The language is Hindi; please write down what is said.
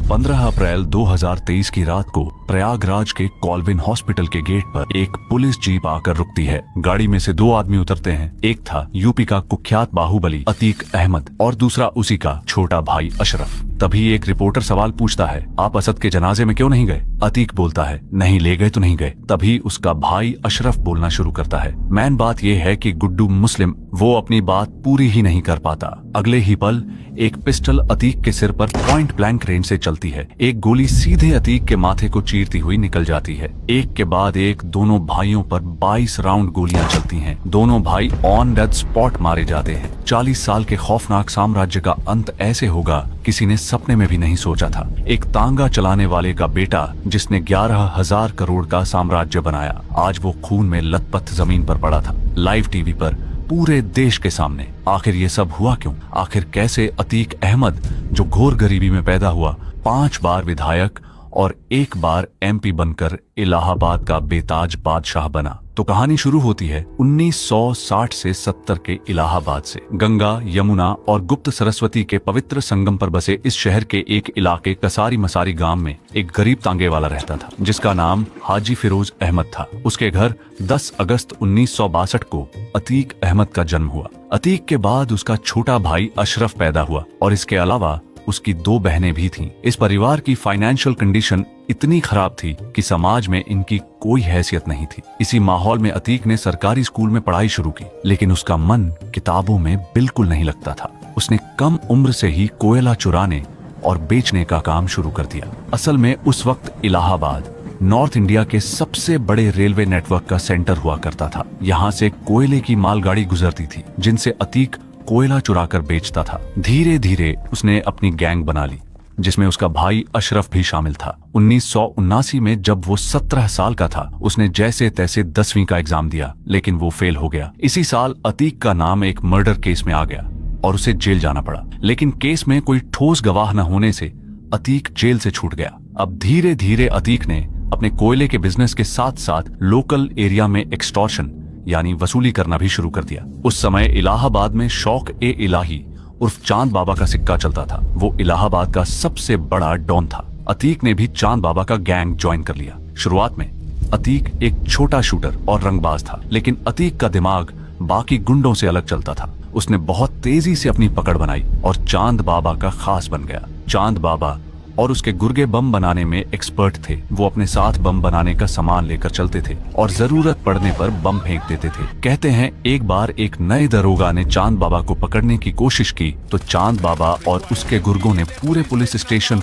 15 अप्रैल 2023 की रात को प्रयागराज के कॉल्विन हॉस्पिटल के गेट पर एक पुलिस जीप आकर रुकती है। गाड़ी में से दो आदमी उतरते हैं। एक था यूपी का कुख्यात बाहुबली अतीक अहमद और दूसरा उसी का छोटा भाई अशरफ। तभी एक रिपोर्टर सवाल पूछता है, आप असद के जनाजे में क्यों नहीं गए? अतीक बोलता है, नहीं ले गए तो नहीं गए। तभी उसका भाई अशरफ बोलना शुरू करता है, मैन बात यह है कि गुड्डू मुस्लिम वो अपनी बात पूरी ही नहीं कर पाता। अगले ही पल एक पिस्टल अतीक के सिर पर पॉइंट ब्लैंक रेंज से चलती है। एक गोली सीधे अतीक के माथे को चीरती हुई निकल जाती है। एक के बाद एक दोनों भाइयों पर 22 राउंड गोलियां चलती हैं। दोनों भाई ऑन डेथ स्पॉट मारे जाते हैं। 40 साल के खौफनाक साम्राज्य का अंत ऐसे होगा किसी ने सपने में भी नहीं सोचा था। एक तांगा चलाने वाले का बेटा जिसने 11,000 करोड़ का साम्राज्य बनाया, आज वो खून में लथपथ जमीन पर पड़ा था, लाइव टीवी पर पूरे देश के सामने। आखिर ये सब हुआ क्यों? आखिर कैसे अतीक अहमद जो घोर गरीबी में पैदा हुआ, 5 बार विधायक और 1 बार एमपी बनकर इलाहाबाद का बेताज बादशाह बना? तो कहानी शुरू होती है 1960 से 70 के इलाहाबाद से। गंगा, यमुना और गुप्त सरस्वती के पवित्र संगम पर बसे इस शहर के एक इलाके कसारी मसारी गांव में एक गरीब तांगे वाला रहता था जिसका नाम हाजी फिरोज अहमद था। उसके घर 10 अगस्त 1962 को अतीक अहमद का जन्म हुआ। अतीक के बाद उसका छोटा भाई अशरफ पैदा हुआ और इसके अलावा उसकी 2 बहनें भी थीं। इस परिवार की फाइनेंशियल कंडीशन इतनी खराब थी कि समाज में इनकी कोई हैसियत नहीं थी। इसी माहौल में अतीक ने सरकारी स्कूल में पढ़ाई शुरू की, लेकिन उसका मन किताबों में बिल्कुल नहीं लगता था। उसने कम उम्र से ही कोयला चुराने और बेचने का काम शुरू कर दिया। असल में उस वक्त इलाहाबाद नॉर्थ इंडिया के सबसे बड़े रेलवे नेटवर्क का सेंटर हुआ करता था। यहाँ से कोयले की मालगाड़ी गुजरती थी जिनसे अतीक कोयला चुराकर बेचता था। धीरे धीरे उसने अपनी गैंग बना ली जिसमें उसका भाई अशरफ भी शामिल था। 1979 में जब वो 17 साल का था, उसने जैसे तैसे 10वीं का एग्जाम दिया, लेकिन वो फेल हो गया। इसी साल अतीक का नाम एक मर्डर केस में आ गया और उसे जेल जाना पड़ा, लेकिन केस में कोई ठोस गवाह न होने से अतीक जेल से छूट गया। अब धीरे धीरे अतीक ने अपने कोयले के बिजनेस के साथ साथ लोकल एरिया में एक्सटॉर्शन यानी वसूली करना भी शुरू कर दिया। उस समय इलाहाबाद में शौक ए इलाही उर्फ चांद बाबा का सिक्का चलता था। वो इलाहाबाद का सबसे बड़ा डॉन था। अतीक ने भी चांद बाबा का गैंग ज्वाइन कर लिया। शुरुआत में अतीक एक छोटा शूटर और रंगबाज था, लेकिन अतीक का दिमाग बाकी गुंडों से अलग चलता था। उसने बहुत तेजी से अपनी पकड़ बनाई और चांद बाबा का खास बन गया। चांद बाबा और उसके गुर्गे बम बनाने में एक्सपर्ट थे। वो अपने साथ बम बनाने का सामान लेकर चलते थे और जरूरत पड़ने पर बम फेंक देते थे। कहते हैं एक बार एक नए दरोगा ने चांद बाबा को पकड़ने की कोशिश की तो चांद बाबा और उसके गुर्गों ने पूरे पुलिस स्टेशन